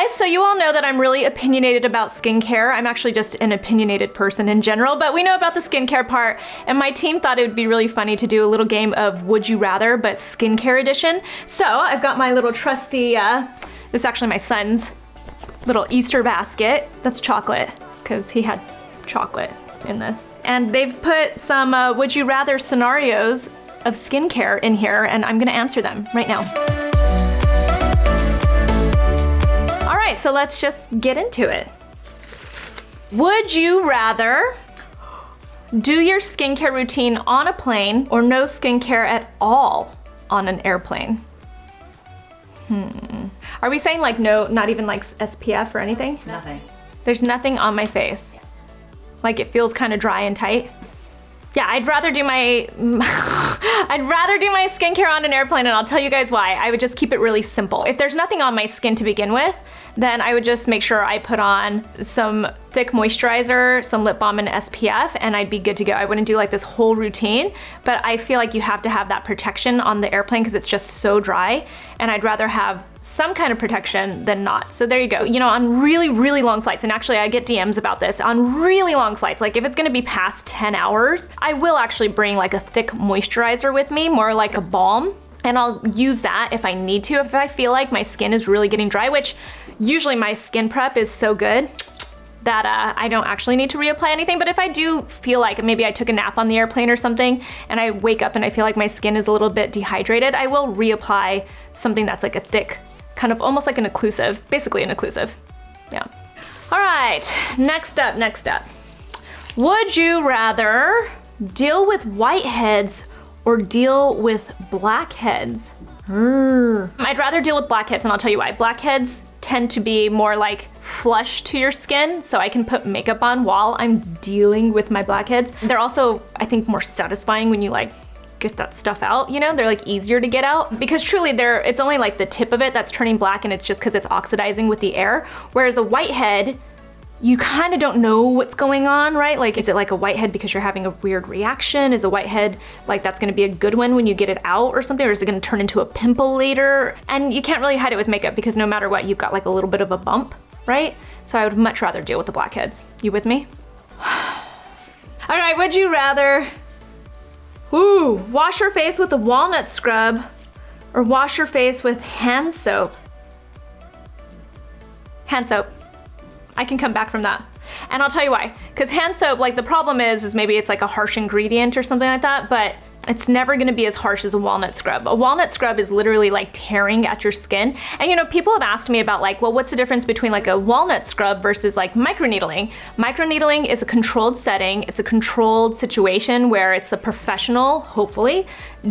guys, so you all know that I'm really opinionated about skincare. I'm actually just an opinionated person in general, but we know about the skincare part, and my team thought it would be really funny to do a little game of Would You Rather, but skincare edition. So I've got my little trusty, this is actually my son's little Easter basket. That's chocolate, because he had chocolate in this. And they've put some Would You Rather scenarios of skincare in here, and I'm gonna answer them right now. All right, so let's just get into it. Would you rather do your skincare routine on a plane or no skincare at all on an airplane? Are we saying like no, not even like SPF or anything? Nothing. There's nothing on my face. Like it feels kind of dry and tight. Yeah, I'd rather do my skincare on an airplane, and I'll tell you guys why. I would just keep it really simple. If there's nothing on my skin to begin with, then I would just make sure I put on some thick moisturizer, some lip balm and SPF, and I'd be good to go. I wouldn't do like this whole routine, but I feel like you have to have that protection on the airplane because it's just so dry, and I'd rather have some kind of protection than not. So there you go. You know, on really, really long flights, and actually I get DMs about this, on really long flights, like if it's gonna be past 10 hours, I will actually bring like a thick moisturizer with me, more like a balm, and I'll use that if I need to, if I feel like my skin is really getting dry, which usually my skin prep is so good that I don't actually need to reapply anything. But if I do feel like maybe I took a nap on the airplane or something and I wake up and I feel like my skin is a little bit dehydrated, I will reapply something that's like a thick, kind of almost like an occlusive, basically an occlusive, yeah. All right, next up. Would you rather deal with whiteheads or deal with blackheads? I'd rather deal with blackheads, and I'll tell you why. Blackheads tend to be more like flush to your skin, so I can put makeup on while I'm dealing with my blackheads. They're also, I think, more satisfying when you like get that stuff out, you know? They're like easier to get out because truly it's only like the tip of it that's turning black, and it's just because it's oxidizing with the air. Whereas a whitehead, you kind of don't know what's going on, right? Like, is it like a whitehead because you're having a weird reaction? Is a whitehead like that's gonna be a good one when you get it out or something? Or is it gonna turn into a pimple later? And you can't really hide it with makeup because no matter what, you've got like a little bit of a bump, right? So I would much rather deal with the blackheads. You with me? All right, would you rather, wash your face with a walnut scrub or wash your face with hand soap? Hand soap. I can come back from that. And I'll tell you why. Because hand soap, like the problem is maybe it's like a harsh ingredient or something like that, but it's never gonna be as harsh as a walnut scrub. A walnut scrub is literally like tearing at your skin. And you know, people have asked me about like, well, what's the difference between like a walnut scrub versus like microneedling? Microneedling is a controlled setting. It's a controlled situation where it's a professional, hopefully,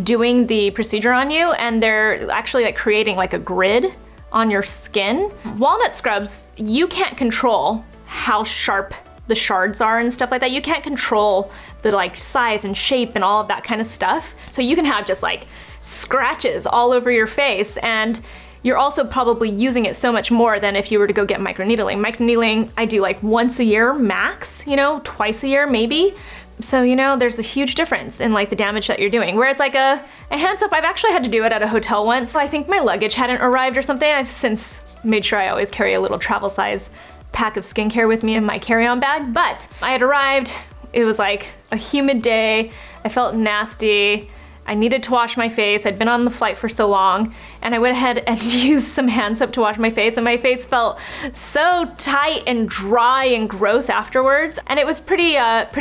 doing the procedure on you, and they're actually like creating like a grid on your skin. Walnut scrubs, you can't control how sharp the shards are and stuff like that. You can't control the like size and shape and all of that kind of stuff. So you can have just like scratches all over your face, and you're also probably using it so much more than if you were to go get microneedling. Microneedling, I do like once a year max, you know, twice a year maybe. So, you know, there's a huge difference in like the damage that you're doing. Whereas like a hand soap, I've actually had to do it at a hotel once. So I think my luggage hadn't arrived or something. I've since made sure I always carry a little travel size pack of skincare with me in my carry-on bag. But I had arrived, it was like a humid day. I felt nasty. I needed to wash my face. I'd been on the flight for so long, and I went ahead and used some hand soap to wash my face, and my face felt so tight and dry and gross afterwards. And it was pretty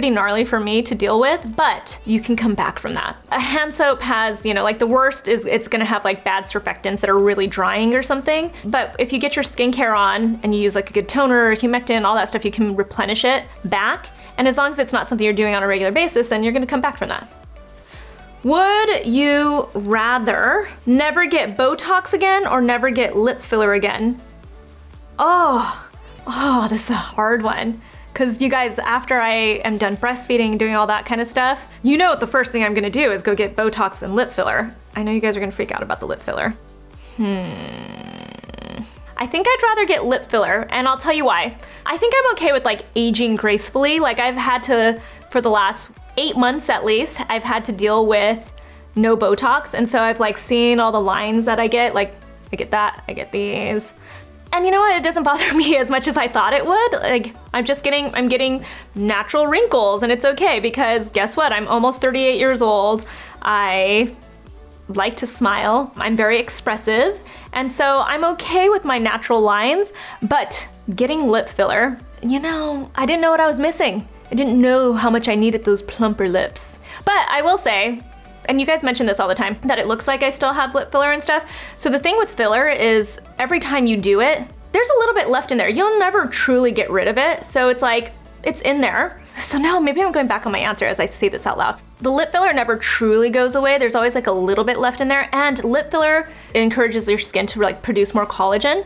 gnarly for me to deal with, but you can come back from that. A hand soap has, you know, like the worst is it's gonna have like bad surfactants that are really drying or something. But if you get your skincare on and you use like a good toner, humectant, all that stuff, you can replenish it back. And as long as it's not something you're doing on a regular basis, then you're gonna come back from that. Would you rather never get Botox again or never get lip filler again? Oh, this is a hard one. Cause you guys, after I am done breastfeeding, doing all that kind of stuff, you know what the first thing I'm gonna do is go get Botox and lip filler. I know you guys are gonna freak out about the lip filler. I think I'd rather get lip filler, and I'll tell you why. I think I'm okay with like aging gracefully. Like I've had to, for the last 8 months at least, I've had to deal with no Botox, and so I've like seen all the lines that I get, like I get that, I get these, And you know what? It doesn't bother me as much as I thought it would. Like, I'm getting natural wrinkles, and it's okay because guess what? I'm almost 38 years old. I like to smile. I'm very expressive. And so I'm okay with my natural lines, but getting lip filler, you know, I didn't know what I was missing. I didn't know how much I needed those plumper lips. But I will say, and you guys mention this all the time, that it looks like I still have lip filler and stuff. So the thing with filler is every time you do it, there's a little bit left in there. You'll never truly get rid of it. So it's like, it's in there. So now maybe I'm going back on my answer as I say this out loud. The lip filler never truly goes away. There's always like a little bit left in there, and lip filler encourages your skin to like produce more collagen.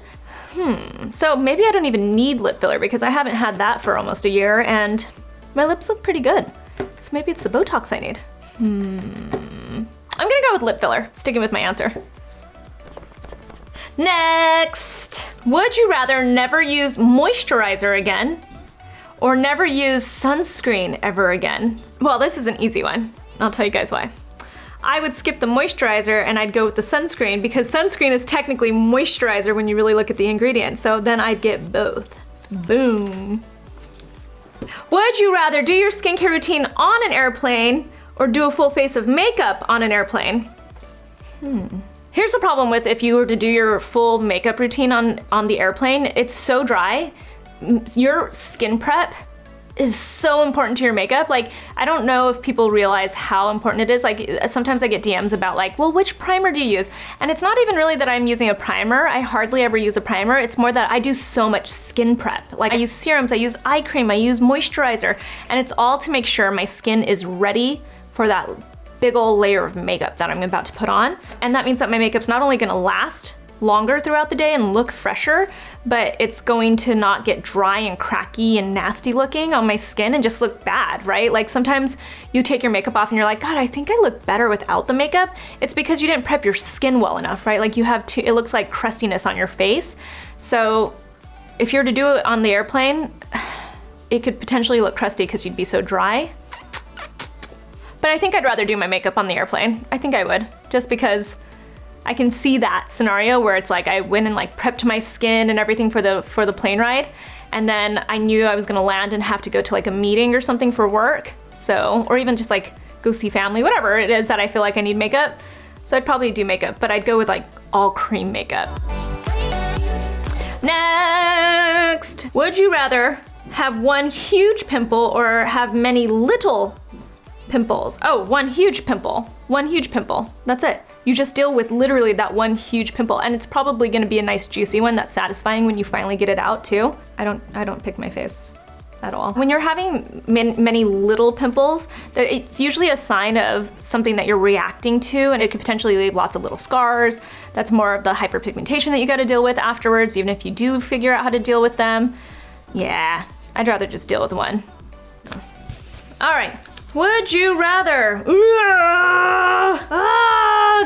So maybe I don't even need lip filler because I haven't had that for almost a year and my lips look pretty good. So maybe it's the Botox I need. I'm gonna go with lip filler, sticking with my answer. Next, would you rather never use moisturizer again or never use sunscreen ever again? Well, this is an easy one. I'll tell you guys why. I would skip the moisturizer and I'd go with the sunscreen because sunscreen is technically moisturizer when you really look at the ingredients. So then I'd get both. Boom. Would you rather do your skincare routine on an airplane or do a full face of makeup on an airplane? Here's the problem with if you were to do your full makeup routine on the airplane, it's so dry. Your skin prep is so important to your makeup. Like, I don't know if people realize how important it is. Like, sometimes I get DMs about like, well, which primer do you use? And it's not even really that I'm using a primer. I hardly ever use a primer. It's more that I do so much skin prep. Like, I use serums, I use eye cream, I use moisturizer, and it's all to make sure my skin is ready for that big old layer of makeup that I'm about to put on. And that means that my makeup's not only gonna last longer throughout the day and look fresher, but it's going to not get dry and cracky and nasty looking on my skin and just look bad, right? Like sometimes you take your makeup off and you're like, God, I think I look better without the makeup. It's because you didn't prep your skin well enough, right? Like you have it looks like crustiness on your face. So if you're to do it on the airplane, it could potentially look crusty because you'd be so dry. But I think I'd rather do my makeup on the airplane. I think I would, just because I can see that scenario where it's like I went and like prepped my skin and everything for the plane ride, and then I knew I was gonna land and have to go to like a meeting or something for work, so, or even just like go see family, whatever it is that I feel like I need makeup. So I'd probably do makeup, but I'd go with like all cream makeup. Next, would you rather have one huge pimple or have many little pimples? Oh, one huge pimple. One huge pimple. That's it. You just deal with literally that one huge pimple, and it's probably gonna be a nice juicy one that's satisfying when you finally get it out too. I don't pick my face at all. When you're having many little pimples, it's usually a sign of something that you're reacting to, and it could potentially leave lots of little scars. That's more of the hyperpigmentation that you gotta deal with afterwards, even if you do figure out how to deal with them. Yeah, I'd rather just deal with one. All right. Would you rather?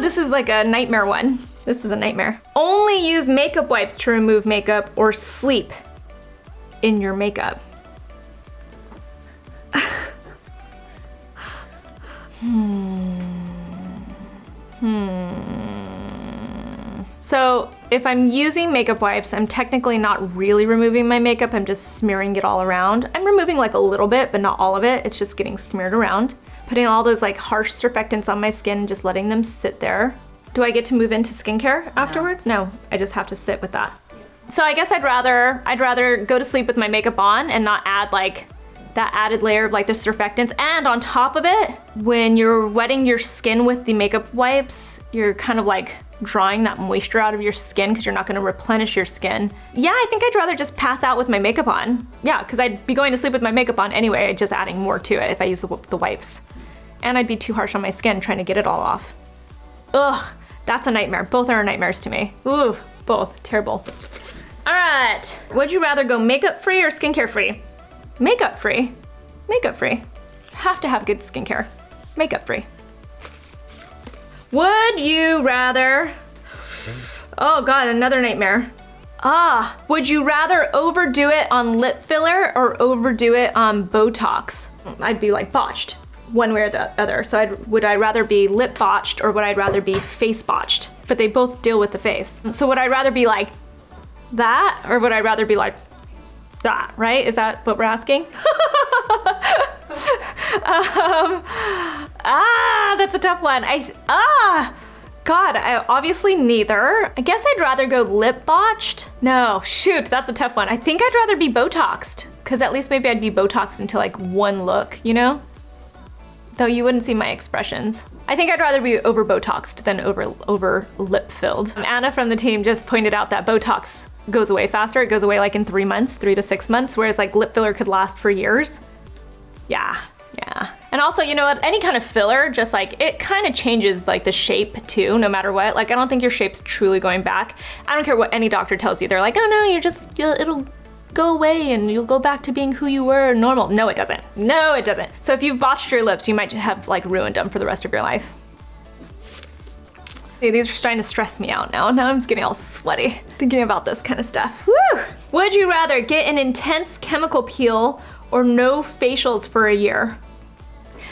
This is like a nightmare one. This is a nightmare. Only use makeup wipes to remove makeup or sleep in your makeup. So if I'm using makeup wipes, I'm technically not really removing my makeup, I'm just smearing it all around. I'm removing like a little bit, but not all of it. It's just getting smeared around. Putting all those like harsh surfactants on my skin and just letting them sit there. Do I get to move into skincare afterwards? No, I just have to sit with that. So I guess I'd rather go to sleep with my makeup on and not add like that added layer of like the surfactants. And on top of it, when you're wetting your skin with the makeup wipes, you're kind of like drawing that moisture out of your skin because you're not gonna replenish your skin. Yeah, I think I'd rather just pass out with my makeup on. Yeah, because I'd be going to sleep with my makeup on anyway, just adding more to it if I use the wipes. And I'd be too harsh on my skin trying to get it all off. Ugh, that's a nightmare. Both are nightmares to me. Ooh, both, terrible. All right, would you rather go makeup free or skincare free? Makeup free, makeup free. Have to have good skincare, makeup free. Would you rather, oh God, another nightmare. Would you rather overdo it on lip filler or overdo it on Botox? I'd be like botched, one way or the other. So would I rather be lip botched or would I rather be face botched? But they both deal with the face. So would I rather be like that, or would I rather be like that, right? Is that what we're asking? That's a tough one. God, obviously neither. I guess I'd rather go lip botched. No, shoot, that's a tough one. I think I'd rather be Botoxed, because at least maybe I'd be Botoxed into like one look, you know? Though you wouldn't see my expressions. I think I'd rather be over Botoxed than over lip filled. Anna from the team just pointed out that Botox goes away faster. It goes away like in 3 months, 3 to 6 months, whereas like lip filler could last for years. Yeah. And also, you know what, any kind of filler, just like, it kind of changes like the shape too, no matter what. Like, I don't think your shape's truly going back. I don't care what any doctor tells you. They're like, oh no, it'll go away and you'll go back to being who you were normal. No, it doesn't. No, it doesn't. So if you've botched your lips, you might have like ruined them for the rest of your life. See, these are starting to stress me out now. Now I'm just getting all sweaty thinking about this kind of stuff. Woo! Would you rather get an intense chemical peel or no facials for a year?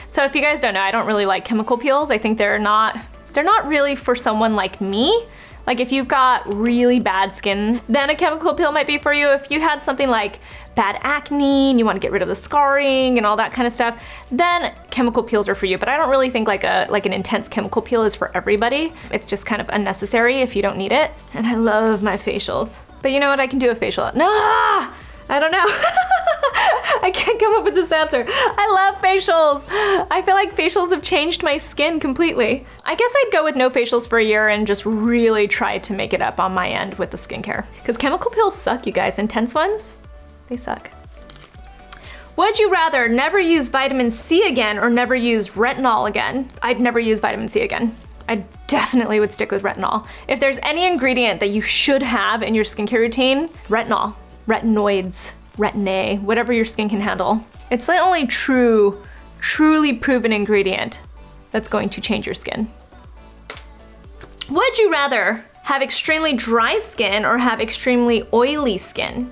So if you guys don't know, I don't really like chemical peels. I think they're not really for someone like me. Like if you've got really bad skin, then a chemical peel might be for you. If you had something like bad acne and you want to get rid of the scarring and all that kind of stuff, then chemical peels are for you. But I don't really think like an intense chemical peel is for everybody. It's just kind of unnecessary if you don't need it. And I love my facials. But you know what, I can do a facial. No, I don't know. I can't come up with this answer. I love facials. I feel like facials have changed my skin completely. I guess I'd go with no facials for a year and just really try to make it up on my end with the skincare. Because chemical peels suck, you guys. Intense ones, they suck. Would you rather never use vitamin C again or never use retinol again? I'd never use vitamin C again. I definitely would stick with retinol. If there's any ingredient that you should have in your skincare routine, retinol, retinoids, Retin-A, whatever your skin can handle. It's the only truly proven ingredient that's going to change your skin. Would you rather have extremely dry skin or have extremely oily skin?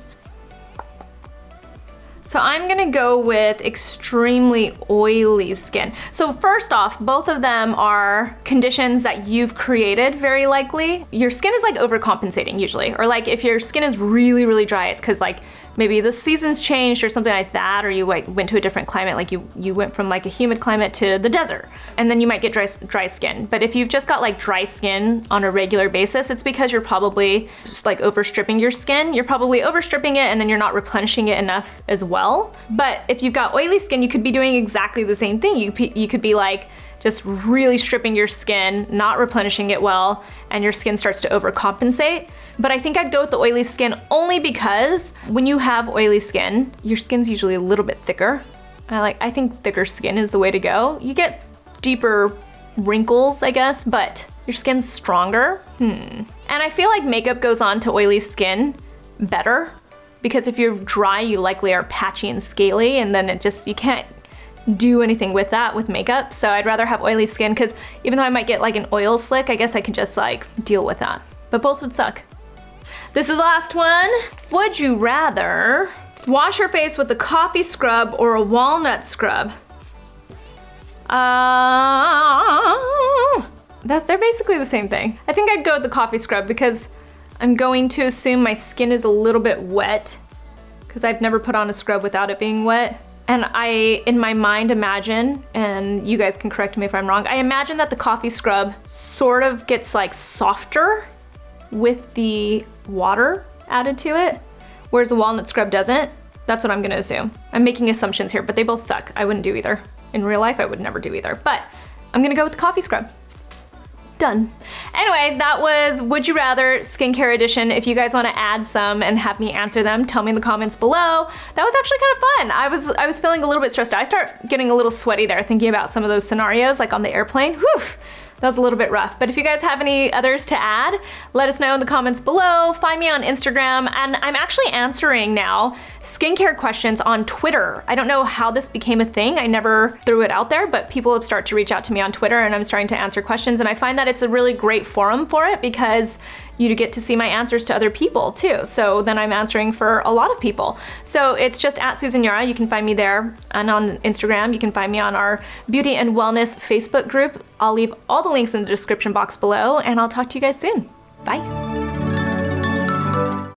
So I'm gonna go with extremely oily skin. So first off, both of them are conditions that you've created, very likely. Your skin is like overcompensating usually, or like if your skin is really, really dry, it's cause like maybe the seasons changed or something like that, or you like went to a different climate, like you went from like a humid climate to the desert, and then you might get dry skin. But if you've just got like dry skin on a regular basis, it's because you're probably just like overstripping your skin. You're probably overstripping it and then you're not replenishing it enough as well. But if you've got oily skin, you could be doing exactly the same thing. You could be like just really stripping your skin, not replenishing it well, and your skin starts to overcompensate. But I think I'd go with the oily skin only because when you have oily skin, your skin's usually a little bit thicker. I think thicker skin is the way to go. You get deeper wrinkles, I guess, but your skin's stronger. And I feel like makeup goes on to oily skin better, because if you're dry, you likely are patchy and scaly, and then you can't do anything with that with makeup. So I'd rather have oily skin, because even though I might get like an oil slick, I guess I can just like deal with that. But both would suck. This is the last one. Would you rather wash your face with a coffee scrub or a walnut scrub? They're basically the same thing. I think I'd go with the coffee scrub because I'm going to assume my skin is a little bit wet, because I've never put on a scrub without it being wet. And I, in my mind, imagine, and you guys can correct me if I'm wrong, I imagine that the coffee scrub sort of gets like softer with the water added to it, whereas the walnut scrub doesn't. That's what I'm gonna assume. I'm making assumptions here, but they both suck. I wouldn't do either. In real life, I would never do either, but I'm gonna go with the coffee scrub. Done. Anyway, that was Would You Rather Skincare Edition. If you guys want to add some and have me answer them, tell me in the comments below. That was actually kind of fun. I was feeling a little bit stressed out. I start getting a little sweaty there thinking about some of those scenarios, like on the airplane. Whew. That was a little bit rough. But if you guys have any others to add, let us know in the comments below. Find me on Instagram, and I'm actually answering now skincare questions on Twitter. I don't know how this became a thing. I never threw it out there, but people have started to reach out to me on Twitter, and I'm starting to answer questions, and I find that it's a really great forum for it because you get to see my answers to other people too. So then I'm answering for a lot of people. So it's just @SusanYara. You can find me there, and on Instagram you can find me on our Beauty and Wellness Facebook group. I'll leave all the links in the description box below, and I'll talk to you guys soon. Bye.